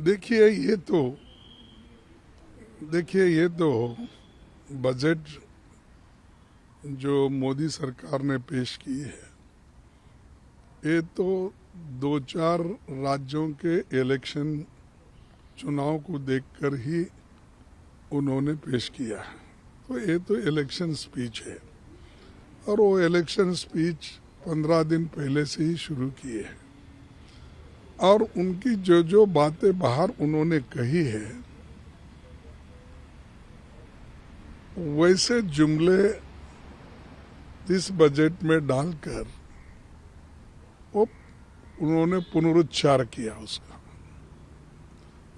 देखिए ये तो बजट जो मोदी सरकार ने पेश की है, ये तो दो चार राज्यों के इलेक्शन चुनाव को देखकर ही उन्होंने पेश किया है। तो ये तो इलेक्शन स्पीच है और वो इलेक्शन स्पीच 15 दिन पहले से ही शुरू किए है और उनकी जो जो बातें बाहर उन्होंने कही है वैसे जुमले इस बजट में डालकर वो उन्होंने पुनरुच्चार किया उसका।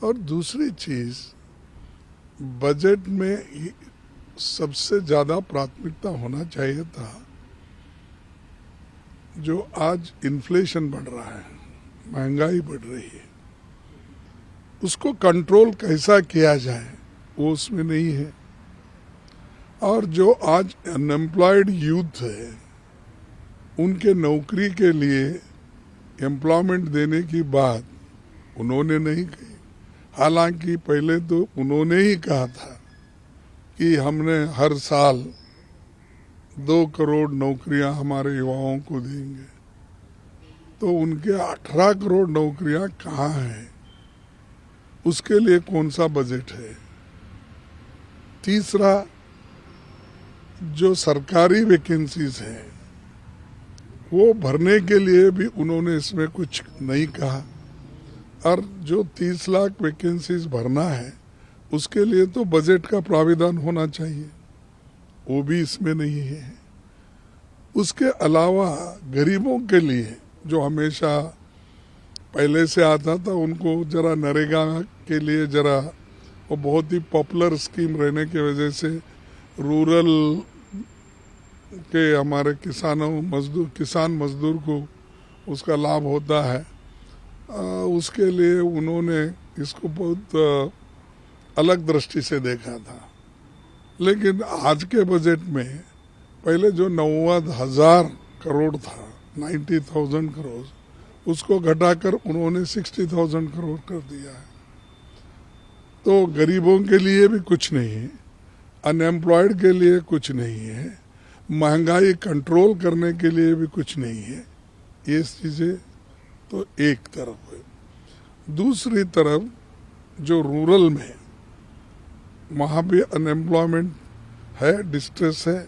और दूसरी चीज, बजट में सबसे ज्यादा प्राथमिकता होना चाहिए था जो आज इन्फ्लेशन बढ़ रहा है, महंगाई बढ़ रही है, उसको कंट्रोल कैसा किया जाए वो उसमें नहीं है। और जो आज अनएम्प्लॉयड यूथ है उनके नौकरी के लिए एम्प्लॉयमेंट देने की बात उन्होंने नहीं कही। हालांकि पहले तो उन्होंने ही कहा था कि हमने हर साल 2 करोड़ नौकरियां हमारे युवाओं को देंगे। तो उनके 18 करोड़ नौकरियां कहाँ हैं? उसके लिए कौन सा बजट है? तीसरा, जो सरकारी वैकेंसीज है वो भरने के लिए भी उन्होंने इसमें कुछ नहीं कहा। और जो 30 लाख वैकेंसीज भरना है उसके लिए तो बजट का प्राविधान होना चाहिए, वो भी इसमें नहीं है। उसके अलावा गरीबों के लिए जो हमेशा पहले से आता था, उनको जरा नरेगा के लिए जरा वो बहुत ही पॉपुलर स्कीम रहने की वजह से रूरल के हमारे किसान मजदूर को उसका लाभ होता है, उसके लिए उन्होंने इसको बहुत अलग दृष्टि से देखा था। लेकिन आज के बजट में पहले जो 90,000 करोड़ था, 90,000 करोड़, उसको घटाकर उन्होंने 60,000 करोड़ कर दिया है। तो गरीबों के लिए भी कुछ नहीं है, अनएम्प्लॉयड के लिए कुछ नहीं है, महंगाई कंट्रोल करने के लिए भी कुछ नहीं है। ये चीजें तो एक तरफ है। दूसरी तरफ जो रूरल में वहां भी अनएम्प्लॉयमेंट है, डिस्ट्रेस है,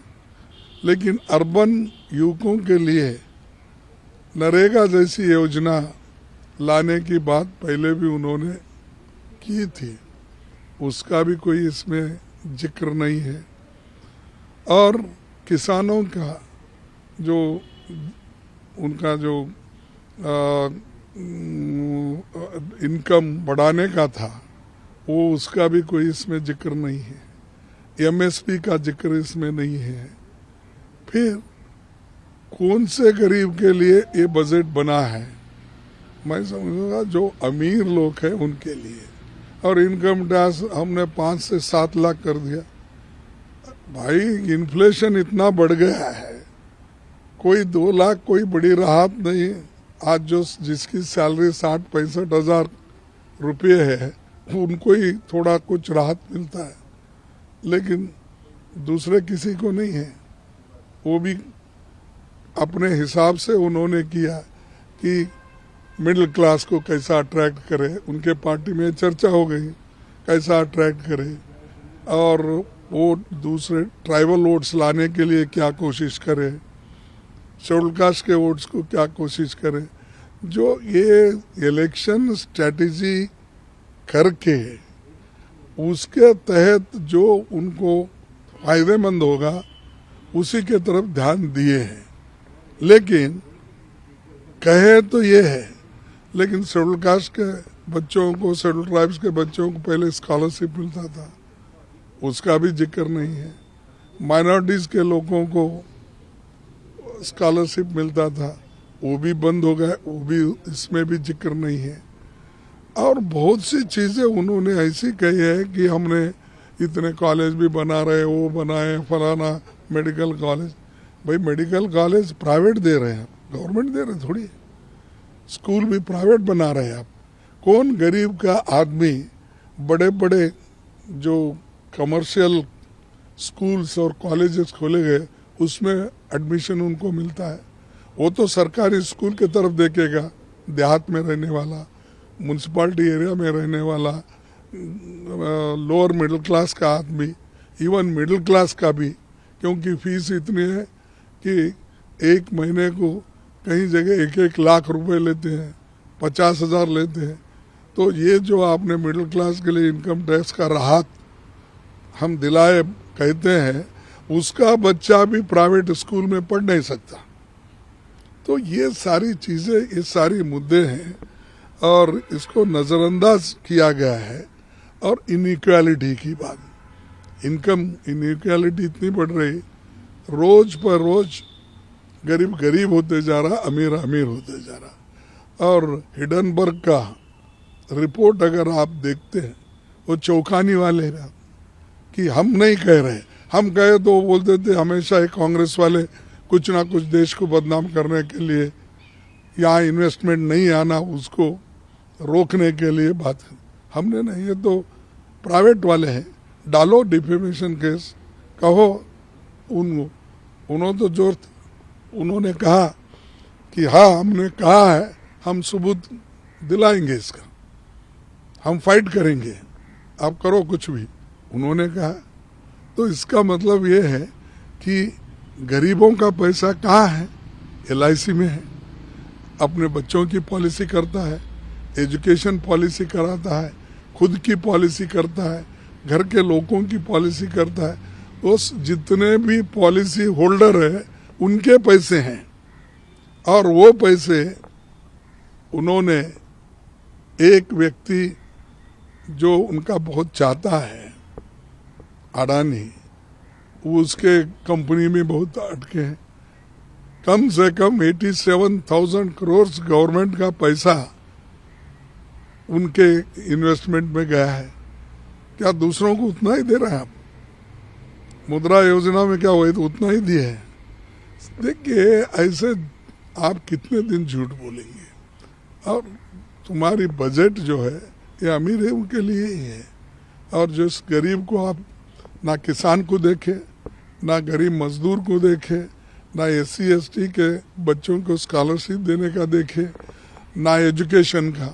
लेकिन अर्बन युवकों के लिए नरेगा जैसी योजना लाने की बात पहले भी उन्होंने की थी, उसका भी कोई इसमें जिक्र नहीं है। और किसानों का जो उनका जो इनकम बढ़ाने का था वो उसका भी कोई इसमें जिक्र नहीं है। एमएसपी का जिक्र इसमें नहीं है। फिर कौन से गरीब के लिए ये बजट बना है? मैं समझूंगा जो अमीर लोग हैं उनके लिए। और इनकम टैक्स हमने 5 से 7 लाख कर दिया। भाई, इन्फ्लेशन इतना बढ़ गया है, कोई 2 लाख कोई बड़ी राहत नहीं। आज जो जिसकी सैलरी 60-65 हजार रुपये है उनको ही थोड़ा कुछ राहत मिलता है, लेकिन दूसरे किसी को नहीं है। वो भी अपने हिसाब से उन्होंने किया कि मिडिल क्लास को कैसा अट्रैक्ट करे। उनके पार्टी में चर्चा हो गई कैसा अट्रैक्ट करे, और वो दूसरे ट्राइबल वोट्स लाने के लिए क्या कोशिश करे, शेड्यूल कास्ट के वोट्स को क्या कोशिश करे। जो ये इलेक्शन स्ट्रेटेजी करके उसके तहत जो उनको फायदेमंद होगा उसी के तरफ ध्यान दिए हैं। लेकिन कहे तो ये है, लेकिन शेड्यूल कास्ट के बच्चों को, शेड्यूल ट्राइब्स के बच्चों को पहले स्कॉलरशिप मिलता था, उसका भी जिक्र नहीं है। माइनॉरिटीज के लोगों को स्कॉलरशिप मिलता था, वो भी बंद हो गया, वो भी इसमें भी जिक्र नहीं है। और बहुत सी चीजें उन्होंने ऐसी कही है कि हमने इतने कॉलेज भी बना रहे, वो बनाए, फलाना मेडिकल कॉलेज। भाई, मेडिकल कॉलेज प्राइवेट दे रहे हैं, गवर्नमेंट दे रहे थोड़ी। स्कूल भी प्राइवेट बना रहे हैं आप। कौन गरीब का आदमी बड़े बड़े जो कमर्शियल स्कूल्स और कॉलेजेस खोले गए उसमें एडमिशन उनको मिलता है? वो तो सरकारी स्कूल की तरफ देखेगा, देहात में रहने वाला, म्यूनसिपालिटी एरिया में रहने वाला, लोअर मिडिल क्लास का आदमी, इवन मिडिल क्लास का भी, क्योंकि फीस इतनी है कि एक महीने को कई जगह 1-1 लाख रुपए लेते हैं, 50,000 लेते हैं। तो ये जो आपने मिडिल क्लास के लिए इनकम टैक्स का राहत हम दिलाए कहते हैं, उसका बच्चा भी प्राइवेट स्कूल में पढ़ नहीं सकता। तो ये सारी चीज़ें, ये सारी मुद्दे हैं और इसको नज़रअंदाज किया गया है। और इनइक्वालिटी की बात, इनकम इनइक्वालिटी इतनी बढ़ रही, रोज पर रोज गरीब गरीब होते जा रहा, अमीर अमीर होते जा रहा। और हिडनबर्ग का रिपोर्ट अगर आप देखते हैं, वो चौंकाने वाले हैं कि हम नहीं कह रहे, हम कहे तो वो बोलते थे हमेशा ही कांग्रेस वाले कुछ ना कुछ देश को बदनाम करने के लिए, यहाँ इन्वेस्टमेंट नहीं आना उसको रोकने के लिए बात। हमने नहीं, ये तो प्राइवेट वाले हैं, डालो डिफेमेशन केस, कहो। उन्होंने तो जोर, उन्होंने कहा कि हाँ हमने कहा है, हम सबूत दिलाएंगे इसका, हम फाइट करेंगे, आप करो कुछ भी, उन्होंने कहा। तो इसका मतलब ये है कि गरीबों का पैसा कहाँ है? LIC में है, अपने बच्चों की पॉलिसी करता है, एजुकेशन पॉलिसी कराता है, खुद की पॉलिसी करता है, घर के लोगों की पॉलिसी करता है। उस जितने भी पॉलिसी होल्डर है उनके पैसे हैं, और वो पैसे उन्होंने, एक व्यक्ति जो उनका बहुत चाहता है, अडानी, उसके कंपनी में बहुत अटके हैं। कम से कम 87,000 करोड़ गवर्नमेंट का पैसा उनके इन्वेस्टमेंट में गया है। क्या दूसरों को उतना ही दे रहे हैं आप? मुद्रा योजना में क्या हुआ, तो उतना ही दिए है। देखिए, ऐसे आप कितने दिन झूठ बोलेंगे? और तुम्हारी बजट जो है ये अमीर है उनके लिए ही है, और जो इस गरीब को आप ना किसान को देखे, ना गरीब मजदूर को देखे, ना SC ST के बच्चों को स्कॉलरशिप देने का देखे, ना एजुकेशन का।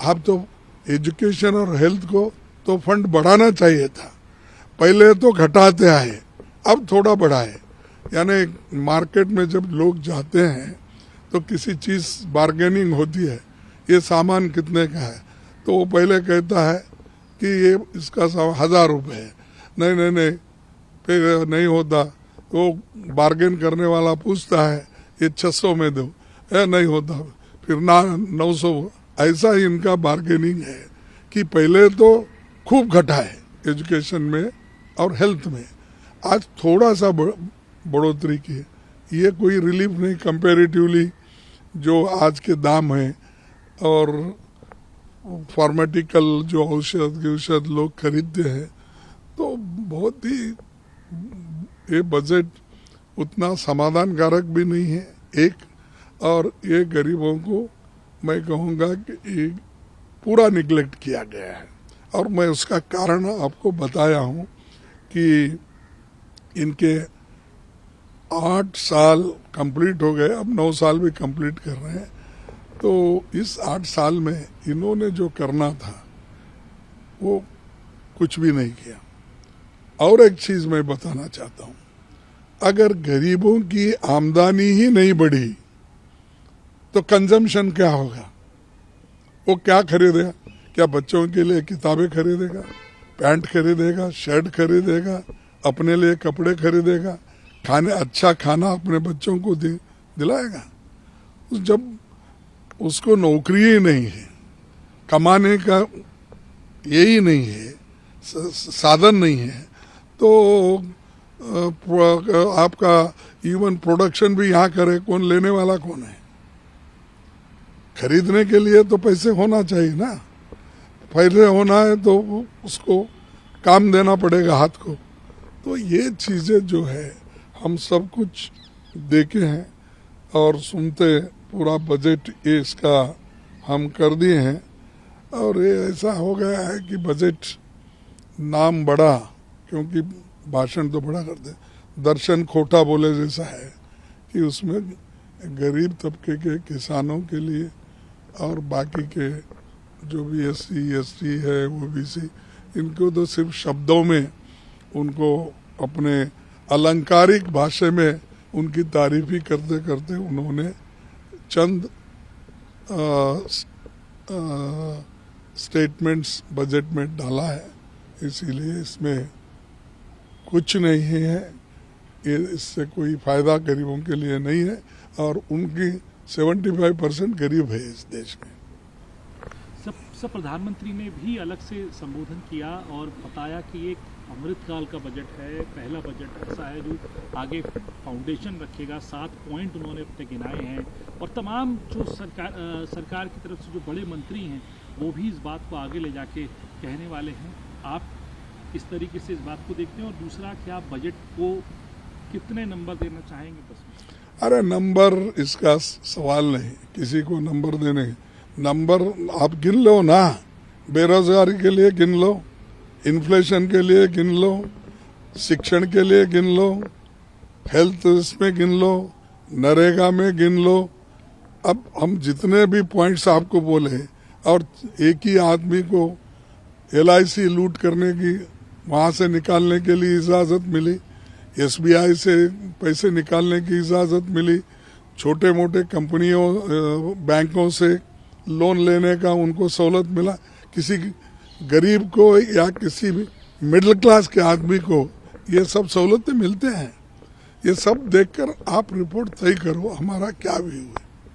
आप तो एजुकेशन और हेल्थ को तो फंड बढ़ाना चाहिए था, पहले तो घटाते आए, अब थोड़ा बढ़ाए। यानी मार्केट में जब लोग जाते हैं तो किसी चीज़ बार्गेनिंग होती है, ये सामान कितने का है, तो वो पहले कहता है कि ये इसका 1,000 रुपये है, नहीं नहीं नहीं, फिर नहीं होता तो बार्गेन करने वाला पूछता है ये 600 में दो, नहीं होता फिर ना 900। ऐसा ही इनका बार्गेनिंग है कि पहले तो खूब घटाए एजुकेशन में और हेल्थ में, आज थोड़ा सा बढ़ोतरी की है। ये कोई रिलीफ नहीं कंपैरेटिवली जो आज के दाम हैं, और फार्माटिकल जो औषध लोग खरीदते हैं, तो बहुत ही ये बजट उतना समाधानकारक भी नहीं है एक। और ये गरीबों को मैं कहूँगा कि पूरा निगलेक्ट किया गया है, और मैं उसका कारण आपको बताया हूँ कि इनके 8 साल कंप्लीट हो गए, अब 9 साल भी कंप्लीट कर रहे हैं। तो इस 8 साल में इन्होंने जो करना था वो कुछ भी नहीं किया। और एक चीज़ मैं बताना चाहता हूँ, अगर गरीबों की आमदनी ही नहीं बढ़ी तो कंजम्पशन क्या होगा? वो क्या खरीदेगा? क्या बच्चों के लिए किताबें खरीदेगा, पैंट खरीदेगा, शर्ट खरीदेगा, अपने लिए कपड़े खरीदेगा, अच्छा खाना अपने बच्चों को दिलाएगा? जब उसको नौकरी ही नहीं है, कमाने का यही नहीं है, साधन नहीं है, तो आपका इवन प्रोडक्शन भी यहाँ करे कौन? लेने वाला कौन है? खरीदने के लिए तो पैसे होना चाहिए ना, पैसे होना है तो उसको काम देना पड़ेगा हाथ को। तो ये चीज़ें जो है हम सब कुछ देखे हैं और सुनते, पूरा बजट ये इसका हम कर दिए हैं। और ये ऐसा हो गया है कि बजट नाम बड़ा, क्योंकि भाषण तो बड़ा करते, दर्शन खोटा बोले जैसा है कि उसमें गरीब तबके के किसानों के लिए और बाकी के जो भी SC ST है OBC, इनको तो सिर्फ शब्दों में उनको अपने अलंकारिक भाषा में उनकी तारीफ ही करते करते उन्होंने चंद स्टेटमेंट्स बजट में डाला है। इसीलिए इसमें कुछ नहीं है, इससे कोई फायदा गरीबों के लिए नहीं है और उनकी 75% गरीब है इस देश में। सब प्रधानमंत्री ने भी अलग से संबोधन किया और बताया कि एक अमृतकाल का बजट है, पहला बजट ऐसा है जो आगे फाउंडेशन रखेगा। 7 पॉइंट उन्होंने अपने गिनाए हैं और तमाम जो सरकार की तरफ से जो बड़े मंत्री हैं वो भी इस बात को आगे ले जाके कहने वाले हैं। आप किस तरीके से इस बात को देखते हैं और दूसरा कि आप बजट को कितने नंबर देना चाहेंगे? बस अरे नंबर इसका सवाल नहीं, किसी को नंबर देने, नंबर आप गिन लो ना, बेरोजगारी के लिए गिन लो, इन्फ्लेशन के लिए गिन लो, शिक्षण के लिए गिन लो, हेल्थ इसमें गिन लो, नरेगा में गिन लो। अब हम जितने भी पॉइंट्स आपको बोले और एक ही आदमी को LIC लूट करने की वहां से निकालने के लिए इजाजत मिली, SBI से पैसे निकालने की इजाजत मिली, छोटे मोटे कंपनियों बैंकों से लोन लेने का उनको सहूलत मिला, किसी गरीब को या किसी भी मिडिल क्लास के आदमी को ये सब सहूलतें मिलते हैं। ये सब देखकर आप रिपोर्ट तय करो हमारा क्या व्यू है।